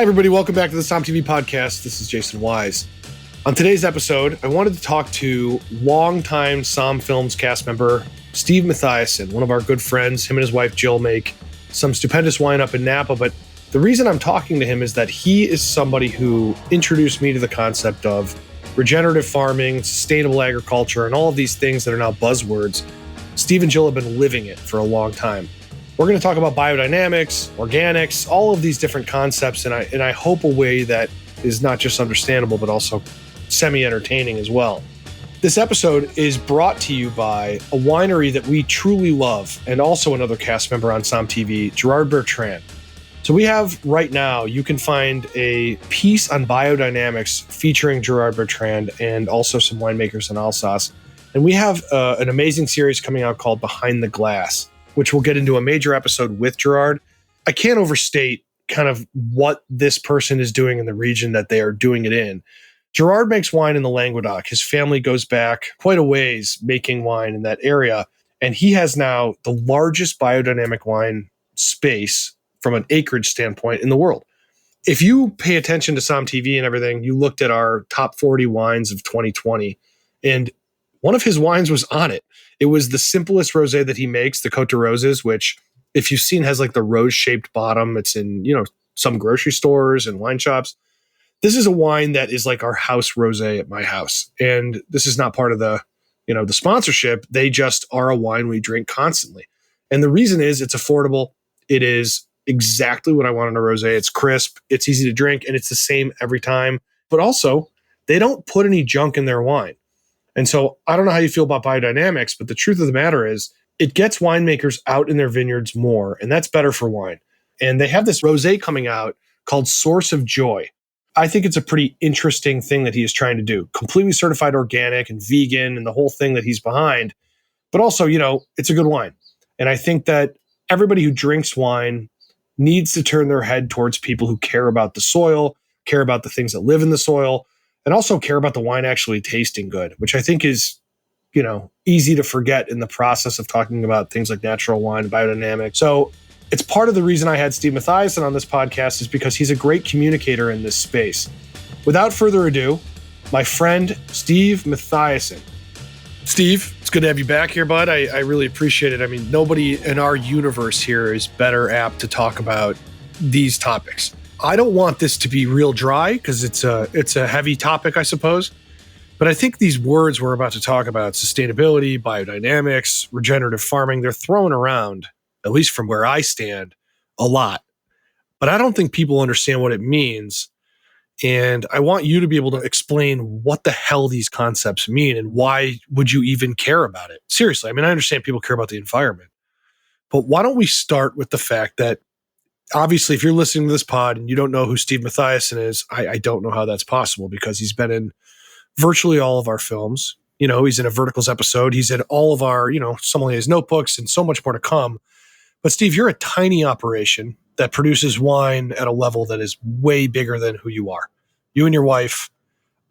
Hi, everybody. Welcome back to the SOM TV podcast. This is Jason Wise. On today's episode, I wanted to talk to longtime SOM Films cast member Steve Matthiasson, one of our good friends. Him and his wife, Jill, make some stupendous wine up in Napa. But the reason I'm talking to him is that he is somebody who introduced me to the concept of regenerative farming, sustainable agriculture, and all of these things that are now buzzwords. Steve and Jill have been living it for a long time. We're going to talk about biodynamics, organics, all of these different concepts, and I hope a way that is not just understandable, but also semi-entertaining as well. This episode is brought to you by a winery that we truly love, and also another cast member on SOM TV, Gerard Bertrand. So we have right now, you can find a piece on biodynamics featuring Gerard Bertrand and also some winemakers in Alsace. And we have an amazing series coming out called Behind the Glass, which we'll get into a major episode with Gerard. I can't overstate kind of what this person is doing in the region that they are doing it in. Gerard makes wine in the Languedoc. His family goes back quite a ways making wine in that area. And he has now the largest biodynamic wine space from an acreage standpoint in the world. If you pay attention to SOM TV and everything, you looked at our top 40 wines of 2020, and one of his wines was on it. It was the simplest rosé that he makes, the Côte de Roses, which, if you've seen, has like the rose-shaped bottom. It's in, some grocery stores and wine shops. This is a wine that is like our house rosé at my house. And this is not part of the sponsorship. They just are a wine we drink constantly. And the reason is it's affordable. It is exactly what I want in a rosé. It's crisp, it's easy to drink, and it's the same every time. But also, they don't put any junk in their wine. And so I don't know how you feel about biodynamics, but the truth of the matter is it gets winemakers out in their vineyards more, and that's better for wine. And they have this rosé coming out called Source of Joy. I think it's a pretty interesting thing that he is trying to do. Completely certified organic and vegan and the whole thing that he's behind. But also, it's a good wine. And I think that everybody who drinks wine needs to turn their head towards people who care about the soil, care about the things that live in the soil, and also care about the wine actually tasting good, which I think is, easy to forget in the process of talking about things like natural wine and biodynamics. So it's part of the reason I had Steve Matthiasson on this podcast is because he's a great communicator in this space. Without further ado, my friend, Steve Matthiasson. Steve, it's good to have you back here, bud. I really appreciate it. I mean, nobody in our universe here is better apt to talk about these topics. I don't want this to be real dry because it's a heavy topic, I suppose. But I think these words we're about to talk about, sustainability, biodynamics, regenerative farming, they're thrown around, at least from where I stand, a lot. But I don't think people understand what it means. And I want you to be able to explain what the hell these concepts mean and why would you even care about it? Seriously, I mean, I understand people care about the environment. But why don't we start with the fact that obviously, if you're listening to this pod and you don't know who Steve Matthiasson is, I don't know how that's possible because he's been in virtually all of our films. He's in a Verticals episode. He's in all of our, Sommelier's notebooks and so much more to come. But Steve, you're a tiny operation that produces wine at a level that is way bigger than who you are. You and your wife.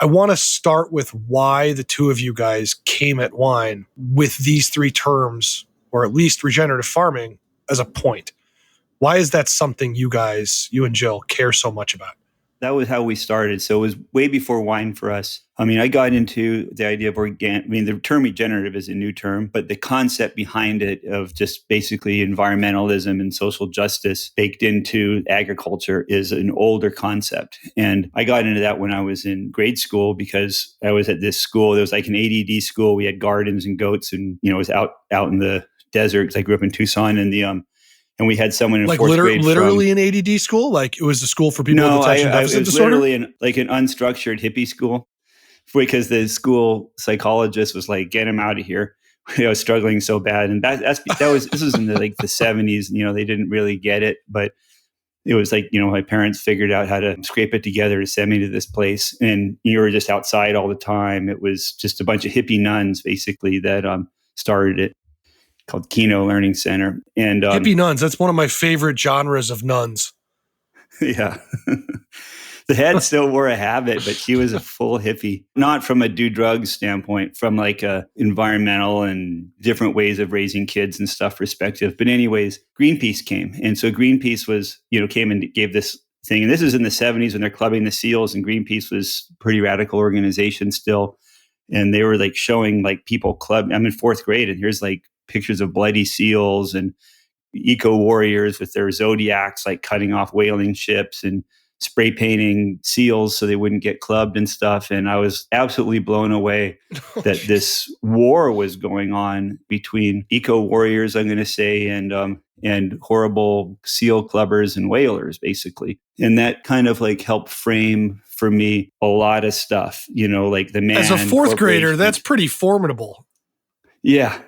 I want to start with why the two of you guys came at wine with these three terms, or at least regenerative farming as a point. Why is that something you and Jill, care so much about? That was how we started. So it was way before wine for us. I mean, I got into the idea of organic. I mean, the term regenerative is a new term, but the concept behind it of just basically environmentalism and social justice baked into agriculture is an older concept. And I got into that when I was in grade school because I was at this school. There was like an ADD school. We had gardens and goats and, it was out in the desert because I grew up in Tucson and we had someone in fourth grade literally an ADD school? Like it was a school for people with attention deficit disorder? No, it was literally an unstructured hippie school because the school psychologist was like, get him out of here. I was struggling so bad. And this was in the 70s, they didn't really get it, but it was like, my parents figured out how to scrape it together to send me to this place. And you were just outside all the time. It was just a bunch of hippie nuns basically that started it. Called Kino Learning Center. And hippie nuns, that's one of my favorite genres of nuns. Yeah. The head still wore a habit, but she was a full hippie. Not from a do drugs standpoint, from like a environmental and different ways of raising kids and stuff perspective. But anyways, Greenpeace came. And so Greenpeace was, came and gave this thing. And this is in the 70s when they're clubbing the seals, and Greenpeace was a pretty radical organization still. And they were like showing like people club. I'm in fourth grade, and here's like pictures of bloody seals and eco warriors with their zodiacs, like cutting off whaling ships and spray painting seals so they wouldn't get clubbed and stuff. And I was absolutely blown away that this war was going on between eco warriors, I'm going to say, and horrible seal clubbers and whalers, basically. And that kind of like helped frame for me a lot of stuff, like the man. As a fourth grader, that's pretty formidable. Yeah.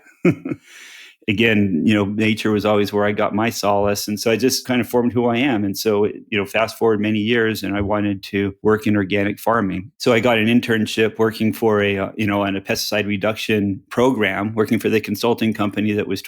Again, nature was always where I got my solace. And so I just kind of formed who I am. And so, fast forward many years, and I wanted to work in organic farming. So I got an internship working for on a pesticide reduction program, working for the consulting company that was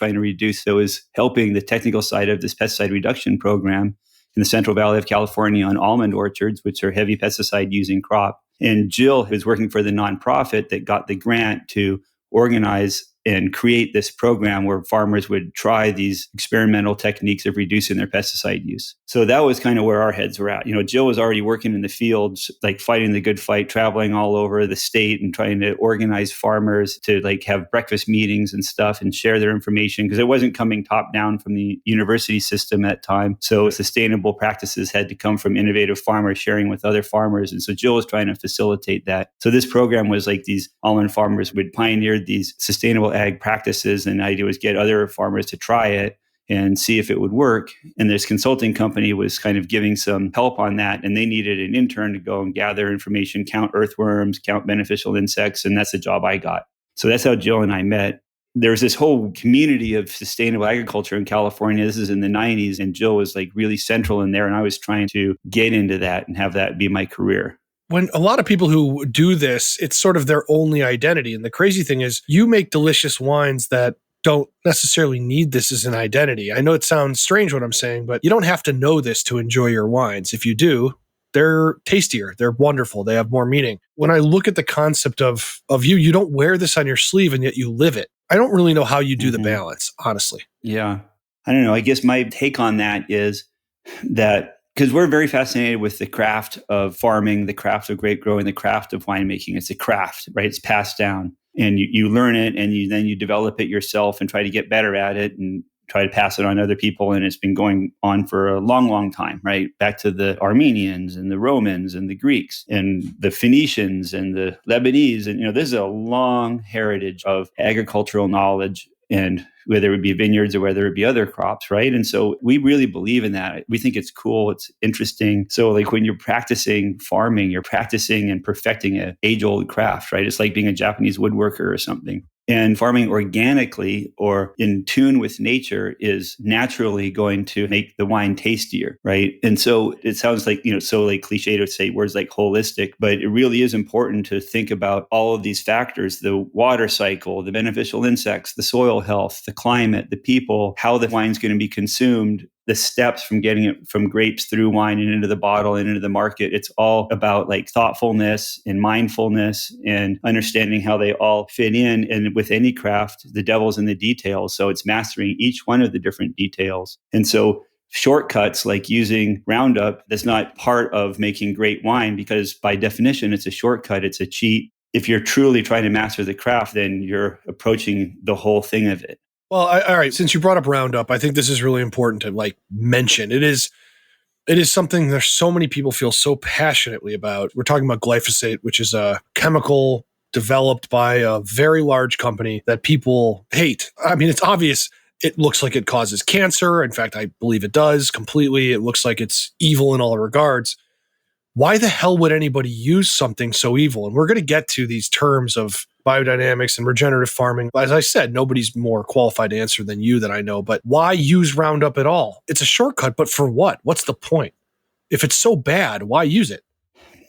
helping the technical side of this pesticide reduction program in the Central Valley of California on almond orchards, which are heavy pesticide using crop. And Jill was working for the nonprofit that got the grant to organize and create this program where farmers would try these experimental techniques of reducing their pesticide use. So that was kind of where our heads were at. Jill was already working in the fields, like fighting the good fight, traveling all over the state and trying to organize farmers to like have breakfast meetings and stuff and share their information, because it wasn't coming top down from the university system at that time. So sustainable practices had to come from innovative farmers sharing with other farmers. And so Jill was trying to facilitate that. So this program was like these almond farmers would pioneer these sustainable ag practices, and the idea was get other farmers to try it and see if it would work. And this consulting company was kind of giving some help on that, and they needed an intern to go and gather information, count earthworms, count beneficial insects, and that's the job I got. So that's how Jill and I met. There's this whole community of sustainable agriculture in California. This is in the 90s, and Jill was like really central in there, and I was trying to get into that and have that be my career. When a lot of people who do this, it's sort of their only identity. And the crazy thing is you make delicious wines that don't necessarily need this as an identity. I know it sounds strange what I'm saying, but you don't have to know this to enjoy your wines. If you do, they're tastier, they're wonderful, they have more meaning. When I look at the concept of you, you don't wear this on your sleeve and yet you live it. I don't really know how you do the balance, honestly. Yeah. I don't know. I guess my take on that is that because we're very fascinated with the craft of farming, the craft of grape growing, the craft of winemaking. It's a craft, right? It's passed down, and you learn it, and then you develop it yourself and try to get better at it and try to pass it on to other people. And it's been going on for a long, long time, right? Back to the Armenians and the Romans and the Greeks and the Phoenicians and the Lebanese. And, this is a long heritage of agricultural knowledge, and whether it be vineyards or whether it be other crops, right? And so we really believe in that. We think it's cool. It's interesting. So like when you're practicing farming, you're practicing and perfecting an age-old craft, right? It's like being a Japanese woodworker or something. And farming organically or in tune with nature is naturally going to make the wine tastier, right? And so it sounds like, so like cliche to say words like holistic, but it really is important to think about all of these factors: the water cycle, the beneficial insects, the soil health, the climate, the people, how the wine's going to be consumed, the steps from getting it from grapes through wine and into the bottle and into the market. It's all about like thoughtfulness and mindfulness and understanding how they all fit in. And with any craft, the devil's in the details. So it's mastering each one of the different details. And so shortcuts like using Roundup, that's not part of making great wine, because by definition, it's a shortcut. It's a cheat. If you're truly trying to master the craft, then you're approaching the whole thing of it. Well, all right. Since you brought up Roundup, I think this is really important to mention. It is something there's so many people feel so passionately about. We're talking about glyphosate, which is a chemical developed by a very large company that people hate. I mean, it's obvious. It looks like it causes cancer. In fact, I believe it does completely. It looks like it's evil in all regards. Why the hell would anybody use something so evil? And we're going to get to these terms of biodynamics and regenerative farming. As I said, nobody's more qualified to answer than you that I know, but why use Roundup at all? It's a shortcut, but for what? What's the point? If it's so bad, why use it?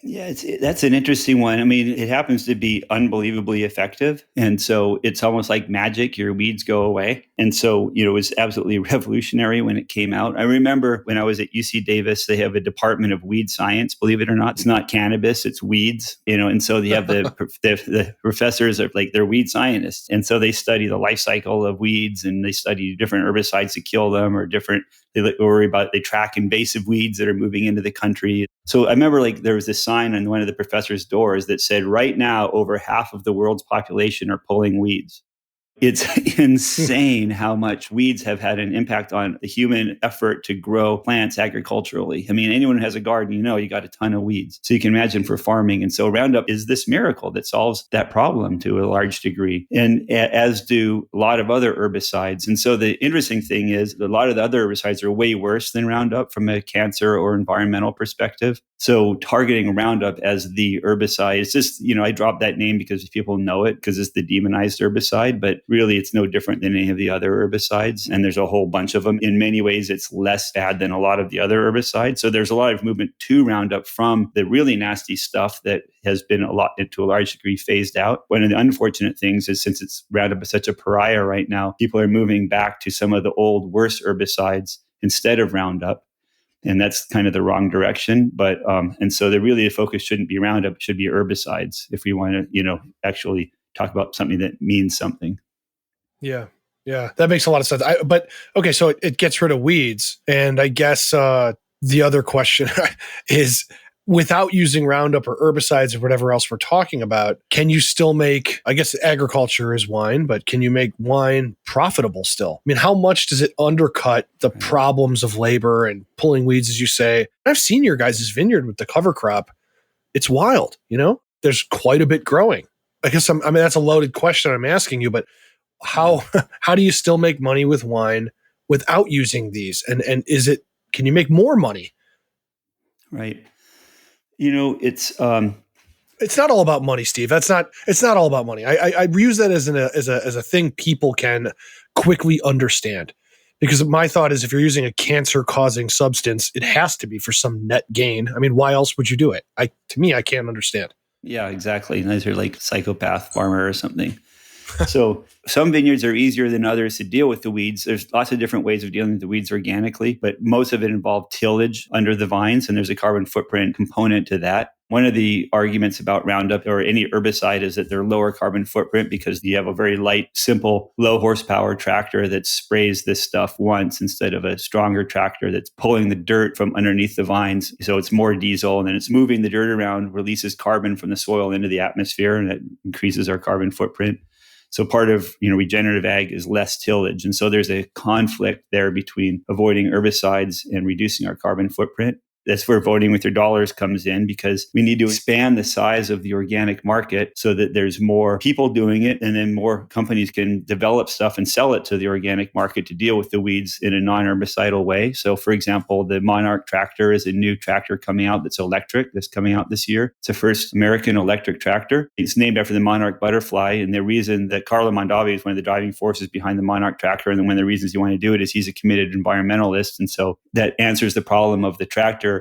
Yeah, that's an interesting one. I mean, it happens to be unbelievably effective. And so it's almost like magic. Your weeds go away. And so, it was absolutely revolutionary when it came out. I remember when I was at UC Davis, they have a department of weed science, believe it or not. It's not cannabis, it's weeds, and so they have the professors are like, they're weed scientists. And so they study the life cycle of weeds and they study different herbicides to kill them or they track invasive weeds that are moving into the country. So I remember there was this sign on one of the professor's doors that said, right now, over half of the world's population are pulling weeds. It's insane how much weeds have had an impact on the human effort to grow plants agriculturally. I mean, anyone who has a garden, you got a ton of weeds. So you can imagine for farming. And so Roundup is this miracle that solves that problem to a large degree, and as do a lot of other herbicides. And so the interesting thing is a lot of the other herbicides are way worse than Roundup from a cancer or environmental perspective. So targeting Roundup as the herbicide, it's just, I dropped that name because people know it because it's the demonized herbicide, but really it's no different than any of the other herbicides. And there's a whole bunch of them. In many ways, it's less bad than a lot of the other herbicides. So there's a lot of movement to Roundup from the really nasty stuff that has been to a large degree phased out. One of the unfortunate things is since Roundup is such a pariah right now, people are moving back to some of the old worse herbicides instead of Roundup. And that's kind of the wrong direction. But and so the focus shouldn't be Roundup, it should be herbicides if we want to, actually talk about something that means something. Yeah. Yeah. That makes a lot of sense. But okay, so it gets rid of weeds. And I guess the other question is, without using Roundup or herbicides or whatever else we're talking about, can you still make, I guess agriculture is wine, but can you make wine profitable still? I mean, how much does it undercut the problems of labor and pulling weeds, as you say? I've seen your guys' vineyard with the cover crop. It's wild, There's quite a bit growing. I guess that's a loaded question I'm asking you, but how do you still make money with wine without using these? And can you make more money? Right. It's not all about money, Steve. It's not all about money. I use that as a thing people can quickly understand, because my thought is if you're using a cancer-causing substance, it has to be for some net gain. I mean, why else would you do it? To me, I can't understand. Yeah, exactly. Those are like psychopath farmer or something. So some vineyards are easier than others to deal with the weeds. There's lots of different ways of dealing with the weeds organically, but most of it involved tillage under the vines, and there's a carbon footprint component to that. One of the arguments about Roundup or any herbicide is that they're lower carbon footprint because you have a very light, simple, low horsepower tractor that sprays this stuff once instead of a stronger tractor that's pulling the dirt from underneath the vines. So it's more diesel, and then it's moving the dirt around, releases carbon from the soil into the atmosphere, and it increases our carbon footprint. So part of regenerative ag is less tillage. And so there's a conflict there between avoiding herbicides and reducing our carbon footprint. That's where voting with your dollars comes in, because we need to expand the size of the organic market so that there's more people doing it, and then more companies can develop stuff and sell it to the organic market to deal with the weeds in a non-herbicidal way. So for example, the Monarch tractor is a new tractor coming out that's electric, that's coming out this year. It's the first American electric tractor. It's named after the Monarch butterfly, and the reason that Carlo Mondavi is one of the driving forces behind the Monarch tractor, and then one of the reasons you want to do it is he's a committed environmentalist. And so that answers the problem of the tractor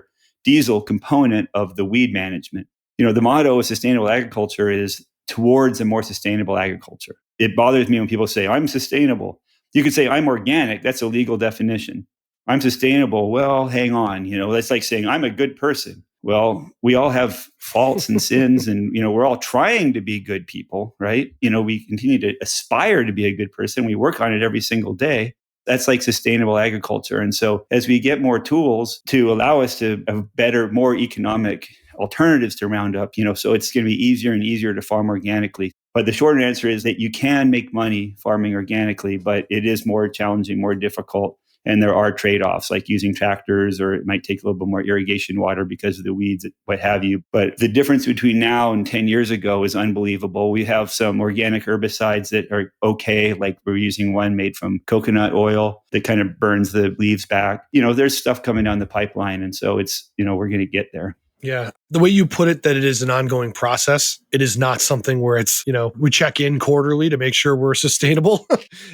diesel component of the weed management. The motto of sustainable agriculture is towards a more sustainable agriculture. It bothers me when people say, I'm sustainable. You could say, I'm organic. That's a legal definition. I'm sustainable. Well, hang on. That's like saying, I'm a good person. Well, we all have faults and sins, and, we're all trying to be good people, right? We continue to aspire to be a good person. We work on it every single day. That's like sustainable agriculture. And so as we get more tools to allow us to have better, more economic alternatives to Roundup, so it's going to be easier and easier to farm organically. But the short answer is that you can make money farming organically, but it is more challenging, more difficult. And there are trade-offs, like using tractors, or it might take a little bit more irrigation water because of the weeds, what have you. But the difference between now and 10 years ago is unbelievable. We have some organic herbicides that are okay, like we're using one made from coconut oil that kind of burns the leaves back. There's stuff coming down the pipeline. And so it's, we're going to get there. Yeah. The way you put it, that it is an ongoing process. It is not something where it's, we check in quarterly to make sure we're sustainable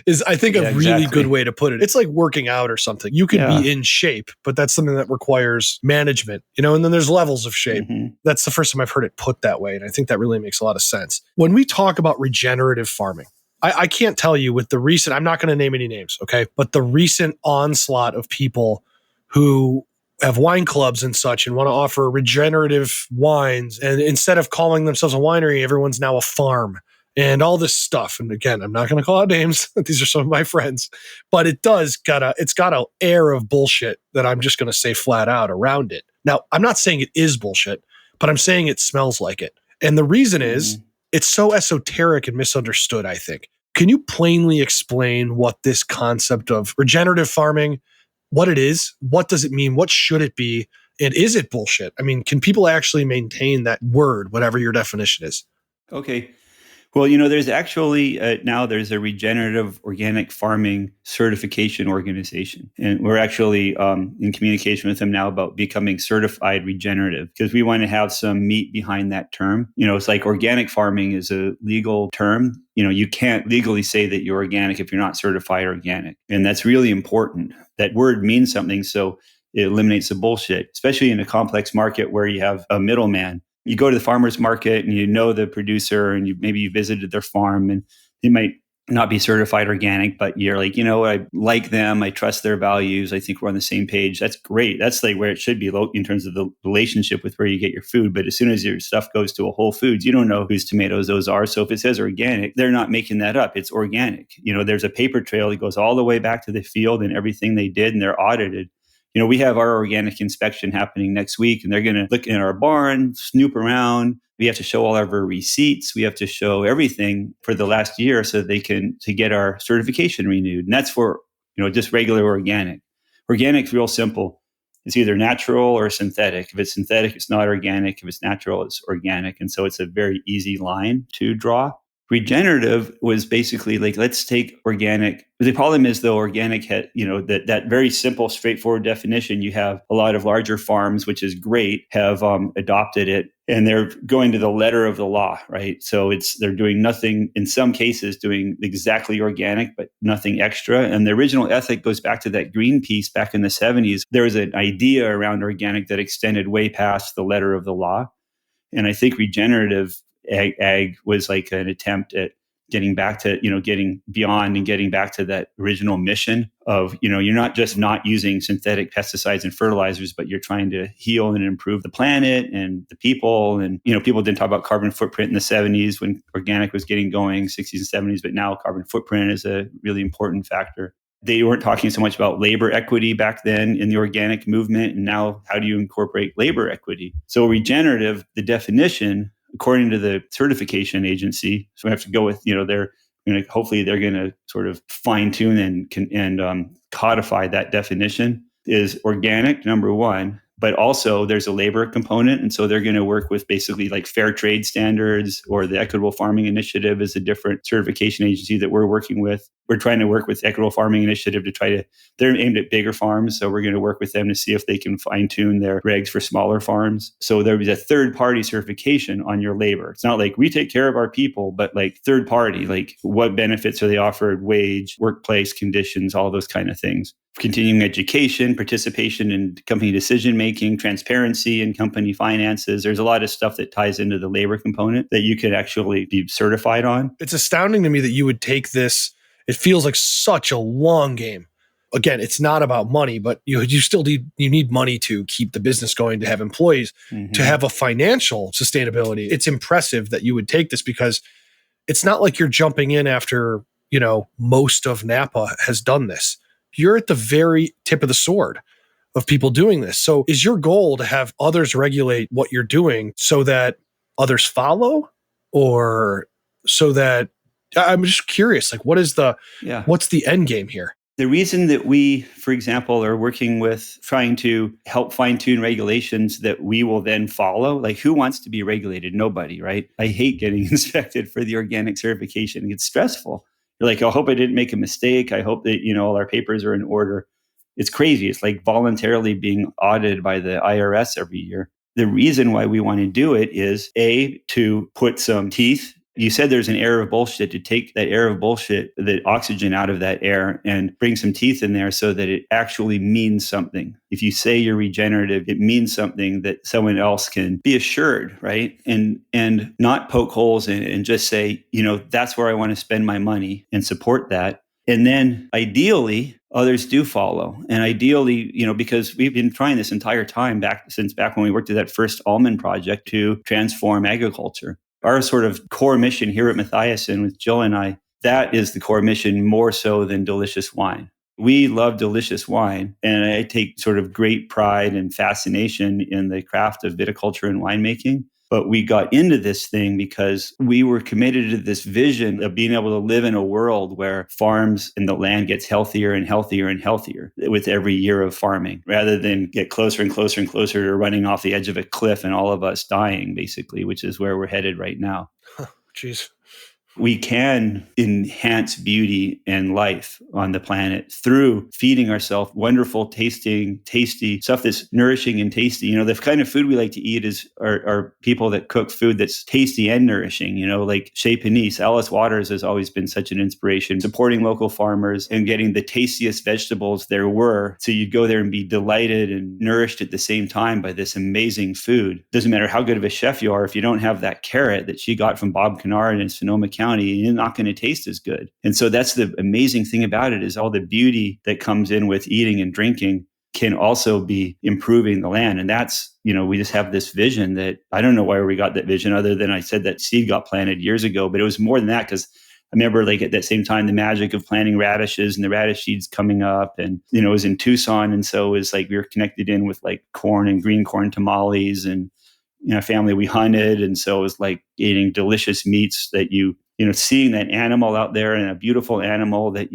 is, I think, a Yeah, really good exactly. way to put it. It's like working out or something. You could Yeah. be in shape, but that's something that requires management, and then there's levels of shape. Mm-hmm. That's the first time I've heard it put that way. And I think that really makes a lot of sense. When we talk about regenerative farming, I can't tell you with the recent, I'm not going to name any names, okay? But the recent onslaught of people who have wine clubs and such and want to offer regenerative wines. And instead of calling themselves a winery, everyone's now a farm and all this stuff. And again, I'm not going to call out names. These are some of my friends, but it's got a air of bullshit that I'm just going to say flat out around it. Now, I'm not saying it is bullshit, but I'm saying it smells like it. And the reason is it's so esoteric and misunderstood, I think. Can you plainly explain what this concept of regenerative farming, what it is, what does it mean, what should it be, and is it bullshit? I mean, can people actually maintain that word, whatever your definition is? Okay. Well, there's actually now there's a regenerative organic farming certification organization. And we're actually in communication with them now about becoming certified regenerative because we want to have some meat behind that term. It's like organic farming is a legal term. You can't legally say that you're organic if you're not certified organic. And that's really important. That word means something. So it eliminates the bullshit, especially in a complex market where you have a middleman. You go to the farmer's market and you know the producer and maybe you visited their farm and they might not be certified organic, but you're like, I like them. I trust their values. I think we're on the same page. That's great. That's like where it should be in terms of the relationship with where you get your food. But as soon as your stuff goes to a Whole Foods, you don't know whose tomatoes those are. So if it says organic, they're not making that up. It's organic. There's a paper trail that goes all the way back to the field and everything they did, and they're audited. We have our organic inspection happening next week, and they're going to look in our barn, snoop around. We have to show all of our receipts. We have to show everything for the last year so they can to get our certification renewed. And that's for just regular organic. Organic's real simple. It's either natural or synthetic. If it's synthetic, it's not organic. If it's natural, it's organic. And so it's a very easy line to draw. Regenerative was basically like, let's take organic. The problem is, though, organic had, that very simple, straightforward definition. You have a lot of larger farms, which is great, have adopted it, and they're going to the letter of the law, right? So they're doing nothing, in some cases, doing exactly organic, but nothing extra. And the original ethic goes back to that Greenpeace back in the 70s. There was an idea around organic that extended way past the letter of the law. And I think regenerative ag was like an attempt at getting back to, getting beyond and getting back to that original mission of, you're not just not using synthetic pesticides and fertilizers, but you're trying to heal and improve the planet and the people. And, people didn't talk about carbon footprint in the 70s when organic was getting going, 60s and 70s, but now carbon footprint is a really important factor. They weren't talking so much about labor equity back then in the organic movement. And now how do you incorporate labor equity? So regenerative, the definition, according to the certification agency, so we have to go with, hopefully they're going to sort of fine tune and codify that definition, is organic, number one, but also there's a labor component. And so they're going to work with basically like fair trade standards, or the Equitable Farming Initiative is a different certification agency that we're working with. We're trying to work with Equitable Farming Initiative they're aimed at bigger farms. So we're going to work with them to see if they can fine tune their regs for smaller farms. So there was a third party certification on your labor. It's not like we take care of our people, but like third party, like what benefits are they offered, wage, workplace conditions, all those kind of things. Continuing education, participation in company decision making, transparency in company finances. There's a lot of stuff that ties into the labor component that you could actually be certified on. It's astounding to me that you would take this. It feels like such a long game. Again, it's not about money, but you still need money to keep the business going, to have employees, to have a financial sustainability. It's impressive that you would take this, because it's not like you're jumping in after, most of Napa has done this. You're at the very tip of the sword of people doing this. So is your goal to have others regulate what you're doing so that others follow, or so that, I'm just curious, like what's the end game here? The reason that we, for example, are working with trying to help fine-tune regulations that we will then follow, like who wants to be regulated? Nobody, right? I hate getting inspected for the organic certification. It's stressful. You're like, I hope I didn't make a mistake. I hope that, all our papers are in order. It's crazy. It's like voluntarily being audited by the IRS every year. the reason why we want to do it is to put some teeth. You said there's an air of bullshit, to take that air of bullshit, the oxygen out of that air and bring some teeth in there so that it actually means something. If you say you're regenerative, it means something that someone else can be assured, right? And not poke holes in it and just say, that's where I want to spend my money and support that. And then ideally, others do follow. And ideally, because we've been trying this entire time since back when we worked at that first almond project to transform agriculture. Our sort of core mission here at Matthiasson with Jill and I, that is the core mission more so than delicious wine. We love delicious wine, and I take sort of great pride and fascination in the craft of viticulture and winemaking. But we got into this thing because we were committed to this vision of being able to live in a world where farms and the land gets healthier and healthier and healthier with every year of farming, rather than get closer and closer and closer to running off the edge of a cliff and all of us dying, basically, which is where we're headed right now. Jeez. We can enhance beauty and life on the planet through feeding ourselves wonderful, tasty stuff that's nourishing and tasty. The kind of food we like to eat are people that cook food that's tasty and nourishing, like Chez Panisse. Alice Waters has always been such an inspiration, supporting local farmers and getting the tastiest vegetables there were. So you'd go there and be delighted and nourished at the same time by this amazing food. Doesn't matter how good of a chef you are, if you don't have that carrot that she got from Bob Kennard in Sonoma County, you're not going to taste as good. And so that's the amazing thing about it, is all the beauty that comes in with eating and drinking can also be improving the land. And that's, we just have this vision that I don't know why we got that vision, other than I said that seed got planted years ago, but it was more than that, because I remember at that same time, the magic of planting radishes and the radish seeds coming up, and, it was in Tucson. And so it was we were connected in with corn and green corn tamales, and, family, we hunted. And so it was eating delicious meats that seeing that animal out there, and a beautiful animal that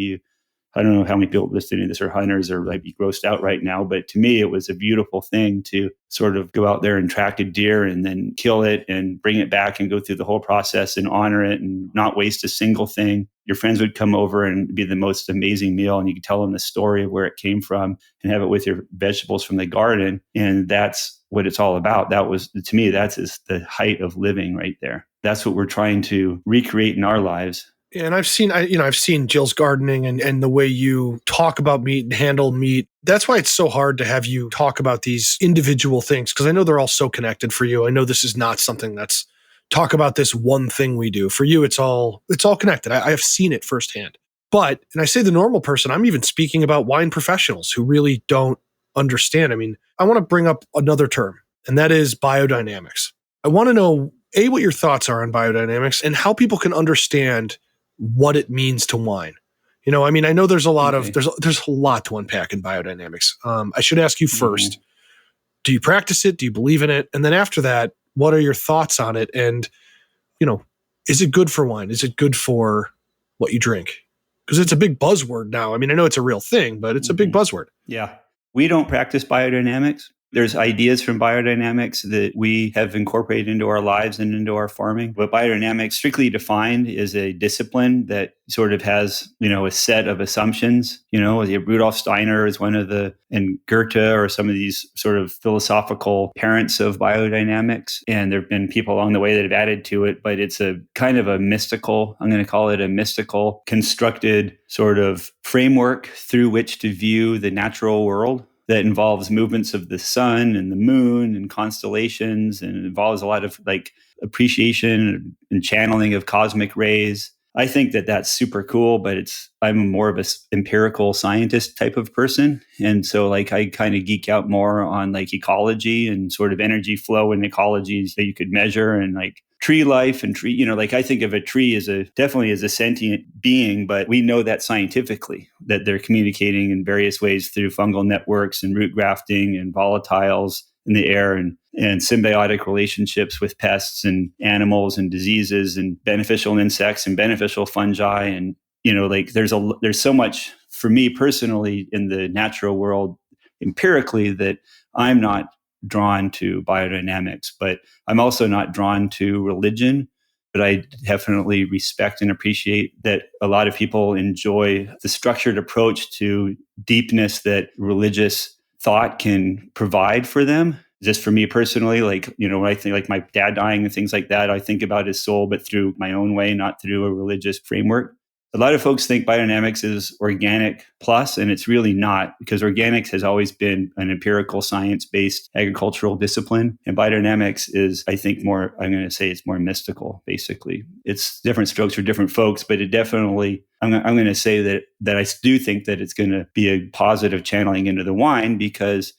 I don't know how many people listening to this are hunters or be grossed out right now, but to me, it was a beautiful thing to sort of go out there and track a deer and then kill it and bring it back and go through the whole process and honor it and not waste a single thing. Your friends would come over and it'd be the most amazing meal, and you could tell them the story of where it came from and have it with your vegetables from the garden. And that's what it's all about. That was, to me, that's the height of living right there. That's what we're trying to recreate in our lives. And I've seen Jill's gardening and the way you talk about meat and handle meat. That's why it's so hard to have you talk about these individual things, because I know they're all so connected for you. I know this is not something that's talk about this one thing we do. For you, it's all connected. I have seen it firsthand. But, and I say the normal person, I'm even speaking about wine professionals who really don't understand. I mean, I want to bring up another term, and that is biodynamics. I want to know, A, what your thoughts are on biodynamics and how people can understand what it means to wine. I know there's a lot of, there's a lot to unpack in biodynamics. I should ask you first, do you practice it? Do you believe in it? And then after that, what are your thoughts on it? And, is it good for wine? Is it good for what you drink? Because it's a big buzzword now. I know it's a real thing, but it's a big buzzword. Yeah. We don't practice biodynamics. There's ideas from biodynamics that we have incorporated into our lives and into our farming. But biodynamics, strictly defined, is a discipline that sort of has, a set of assumptions. Rudolf Steiner is one of and Goethe or some of these sort of philosophical parents of biodynamics. And there have been people along the way that have added to it, but it's a kind of a mystical, I'm going to call it a mystical, constructed sort of framework through which to view the natural world, that involves movements of the sun and the moon and constellations, and it involves a lot of appreciation and channeling of cosmic rays. I think that that's super cool, but I'm more of a empirical scientist type of person. And so I kind of geek out more on ecology and sort of energy flow and ecologies that you could measure, and tree life and tree, I think of a tree as definitely as a sentient being, but we know that scientifically, that they're communicating in various ways through fungal networks and root grafting and volatiles in the air and symbiotic relationships with pests and animals and diseases and beneficial insects and beneficial fungi. And, there's so much for me personally in the natural world empirically that I'm not drawn to biodynamics, but I'm also not drawn to religion. But I definitely respect and appreciate that a lot of people enjoy the structured approach to deepness that religious thought can provide for them. Just for me personally, like, when I think like my dad dying and things like that, I think about his soul, but through my own way, not through a religious framework. A lot of folks think biodynamics is organic plus, and it's really not, because organics has always been an empirical science-based agricultural discipline. And biodynamics is, I think, I'm going to say it's more mystical, basically. It's different strokes for different folks, but it definitely, I'm going to say that I do think that it's going to be a positive channeling into the wine, because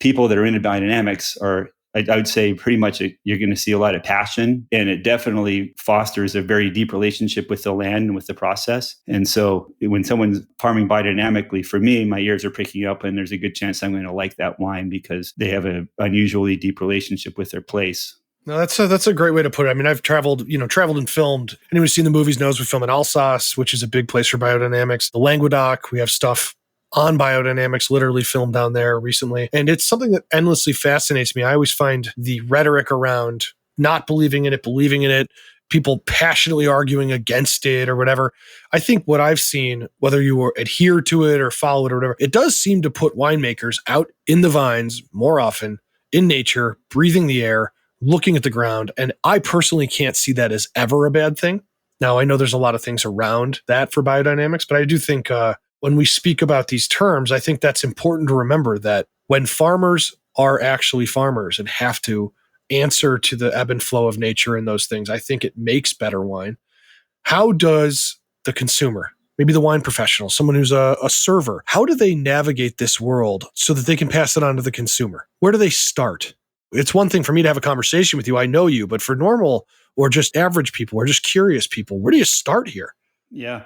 people that are into biodynamics are, I would say, pretty much you're going to see a lot of passion, and it definitely fosters a very deep relationship with the land and with the process. And so when someone's farming biodynamically, for me, my ears are pricking up, and there's a good chance I'm going to like that wine because they have an unusually deep relationship with their place. No, that's a great way to put it. I mean, I've traveled and filmed. Anyone who's seen the movies knows we film in Alsace, which is a big place for biodynamics. The Languedoc, we have stuff on biodynamics, literally filmed down there recently. And it's something that endlessly fascinates me. I always find the rhetoric around not believing in it, believing in it, people passionately arguing against it or whatever. I think what I've seen, whether you adhere to it or follow it or whatever, it does seem to put winemakers out in the vines more often, in nature, breathing the air, looking at the ground. And I personally can't see that as ever a bad thing. Now, I know there's a lot of things around that for biodynamics, but I do think when we speak about these terms, I think that's important to remember that when farmers are actually farmers and have to answer to the ebb and flow of nature and those things, I think it makes better wine. How does the consumer, maybe the wine professional, someone who's a server, how do they navigate this world so that they can pass it on to the consumer? Where do they start? It's one thing for me to have a conversation with you, I know you, but for normal or just average people or just curious people, where do you start here? Yeah.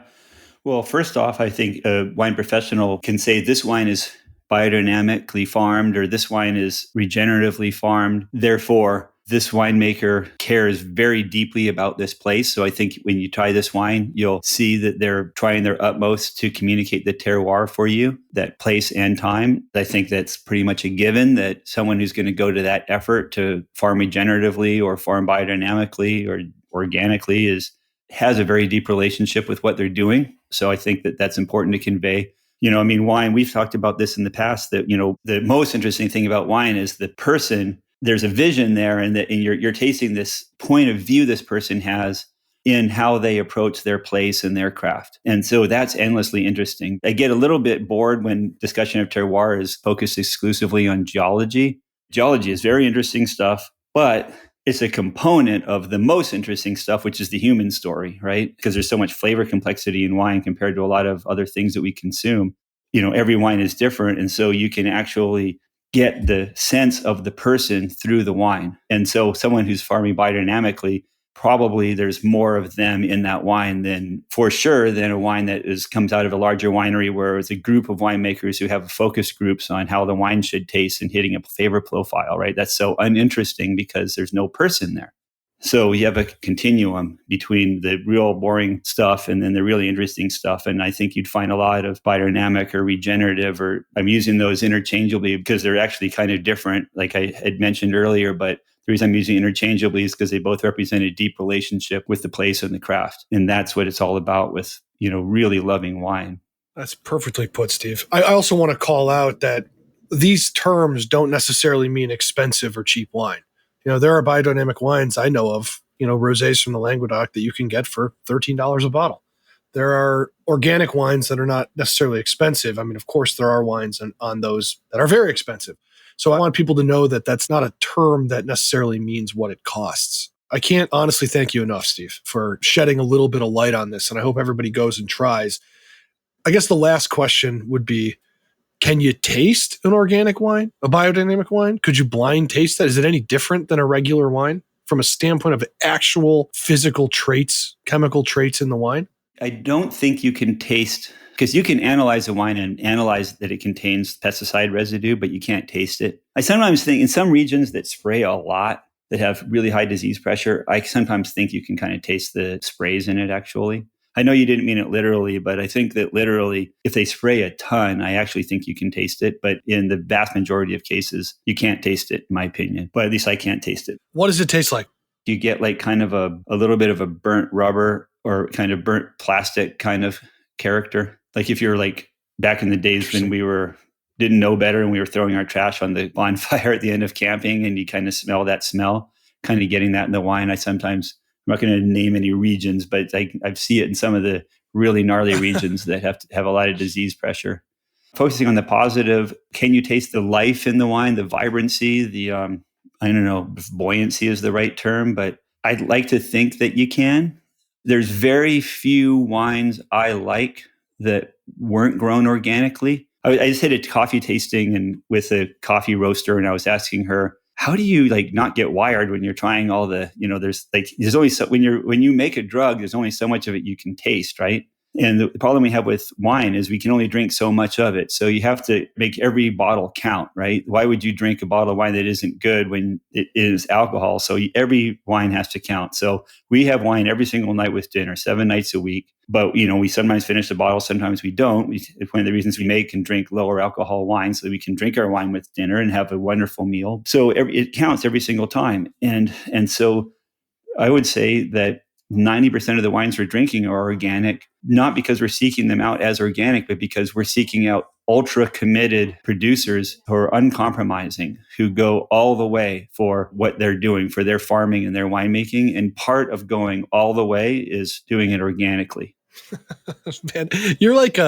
Well, first off, I think a wine professional can say this wine is biodynamically farmed or this wine is regeneratively farmed. Therefore, this winemaker cares very deeply about this place. So I think when you try this wine, you'll see that they're trying their utmost to communicate the terroir for you, that place and time. I think that's pretty much a given, that someone who's going to go to that effort to farm regeneratively or farm biodynamically or organically has a very deep relationship with what they're doing. So I think that that's important to convey. Wine, we've talked about this in the past, that, the most interesting thing about wine is the person. There's a vision there, and you're tasting this point of view this person has in how they approach their place and their craft. And so that's endlessly interesting. I get a little bit bored when discussion of terroir is focused exclusively on geology. Geology is very interesting stuff, but it's a component of the most interesting stuff, which is the human story, right? Because there's so much flavor complexity in wine compared to a lot of other things that we consume. Every wine is different. And so you can actually get the sense of the person through the wine. And so someone who's farming biodynamically, probably there's more of them in that wine than a wine that comes out of a larger winery where it's a group of winemakers who have focus groups on how the wine should taste and hitting a flavor profile, right? That's so uninteresting because there's no person there. So you have a continuum between the real boring stuff and then the really interesting stuff. And I think you'd find a lot of biodynamic or regenerative, or I'm using those interchangeably because they're actually kind of different, like I had mentioned earlier. But the reason I'm using interchangeably is because they both represent a deep relationship with the place and the craft. And that's what it's all about with, really loving wine. That's perfectly put, Steve. I also want to call out that these terms don't necessarily mean expensive or cheap wine. There are biodynamic wines I know of, rosés from the Languedoc that you can get for $13 a bottle. There are organic wines that are not necessarily expensive. I mean, of course, there are wines on those that are very expensive. So I want people to know that that's not a term that necessarily means what it costs. I can't honestly thank you enough, Steve, for shedding a little bit of light on this. And I hope everybody goes and tries. I guess the last question would be, can you taste an organic wine, a biodynamic wine? Could you blind taste that? Is it any different than a regular wine from a standpoint of actual physical traits, chemical traits in the wine? I don't think you can taste, because you can analyze a wine and analyze that it contains pesticide residue, but you can't taste it. I sometimes think in some regions that spray a lot, that have really high disease pressure, I sometimes think you can kind of taste the sprays in it, actually. I know you didn't mean it literally, but I think that literally, if they spray a ton, I actually think you can taste it. But in the vast majority of cases, you can't taste it, in my opinion. But at least I can't taste it. What does it taste like? You get like kind of a little bit of a burnt rubber or kind of burnt plastic kind of character. Like if you're like back in the days when we were didn't know better and we were throwing our trash on the bonfire at the end of camping, and you kind of smell that smell, kind of getting that in the wine. I'm not going to name any regions, but I see it in some of the really gnarly regions that have a lot of disease pressure. Focusing on the positive, can you taste the life in the wine, the vibrancy, the, I don't know if buoyancy is the right term, but I'd like to think that you can. There's very few wines I like that weren't grown organically. I just had a coffee tasting and with a coffee roaster, and I was asking her, how do you not get wired when you're trying all the, there's only so, when you make a drug, there's only so much of it you can taste, right? And the problem we have with wine is we can only drink so much of it. So you have to make every bottle count, right? Why would you drink a bottle of wine that isn't good when it is alcohol? So every wine has to count. So we have wine every single night with dinner, 7 nights a week. But, we sometimes finish the bottle, sometimes we don't. It's one of the reasons we make and drink lower alcohol wine so that we can drink our wine with dinner and have a wonderful meal. So it counts every single time. And so I would say that 90% of the wines we're drinking are organic, not because we're seeking them out as organic, but because we're seeking out ultra committed producers who are uncompromising, who go all the way for what they're doing, for their farming and their winemaking. And part of going all the way is doing it organically. Man, you're like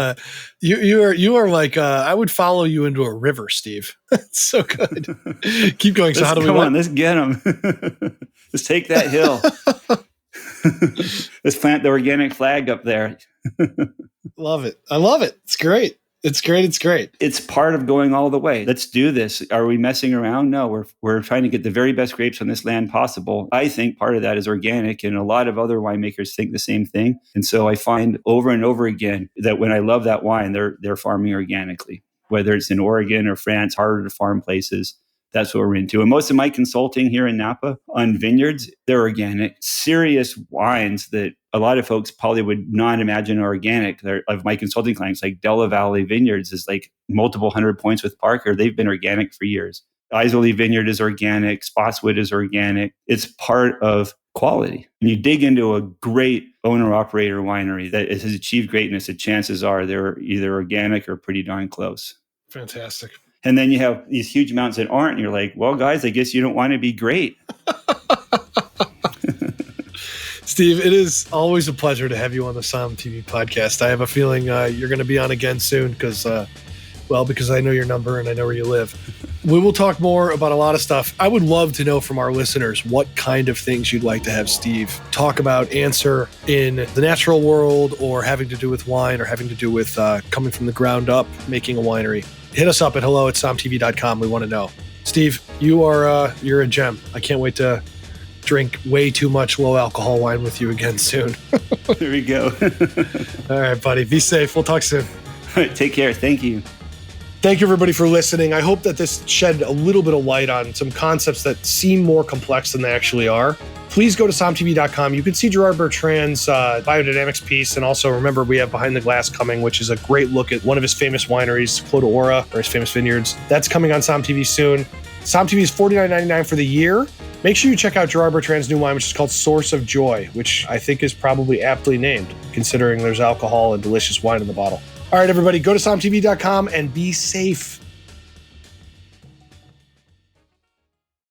you are like I would follow you into a river, Steve. It's so good. Keep going. So how do we on? Let's get them. Let's take that hill. Let's plant the organic flag up there. Love it. I love it. It's great. It's great. It's great. It's part of going all the way. Let's do this. Are we messing around? No, we're trying to get the very best grapes on this land possible. I think part of that is organic, and a lot of other winemakers think the same thing. And so I find over and over again that when I love that wine, they're farming organically, whether it's in Oregon or France, harder to farm places. That's what we're into. And most of my consulting here in Napa on vineyards, they're organic, serious wines that a lot of folks probably would not imagine are organic. Of my consulting clients, like Della Valley Vineyards is like multiple 100 points with Parker. They've been organic for years. Isley Vineyard is organic. Spotswood is organic. It's part of quality. When you dig into a great owner-operator winery that has achieved greatness, the chances are they're either organic or pretty darn close. Fantastic. And then you have these huge amounts that aren't, and you're like, well, guys, I guess you don't want to be great. Steve, it is always a pleasure to have you on the Somm TV podcast. I have a feeling you're going to be on again soon because I know your number and I know where you live. We will talk more about a lot of stuff. I would love to know from our listeners what kind of things you'd like to have Steve talk about, answer in the natural world, or having to do with wine, or having to do with coming from the ground up, making a winery. Hit us up at hello@sommtv.com. We want to know. Steve, you're a gem. I can't wait to drink way too much low alcohol wine with you again soon. There we go. All right, buddy. Be safe. We'll talk soon. All right, take care. Thank you. Thank you, everybody, for listening. I hope that this shed a little bit of light on some concepts that seem more complex than they actually are. Please go to sommtv.com. You can see Gerard Bertrand's biodynamics piece. And also remember, we have Behind the Glass coming, which is a great look at one of his famous wineries, Clos d'Ora, or his famous vineyards. That's coming on Somm TV soon. Somm TV is $49.99 for the year. Make sure you check out Gerard Bertrand's new wine, which is called Source of Joy, which I think is probably aptly named, considering there's alcohol and delicious wine in the bottle. All right, everybody, go to sommtv.com and be safe.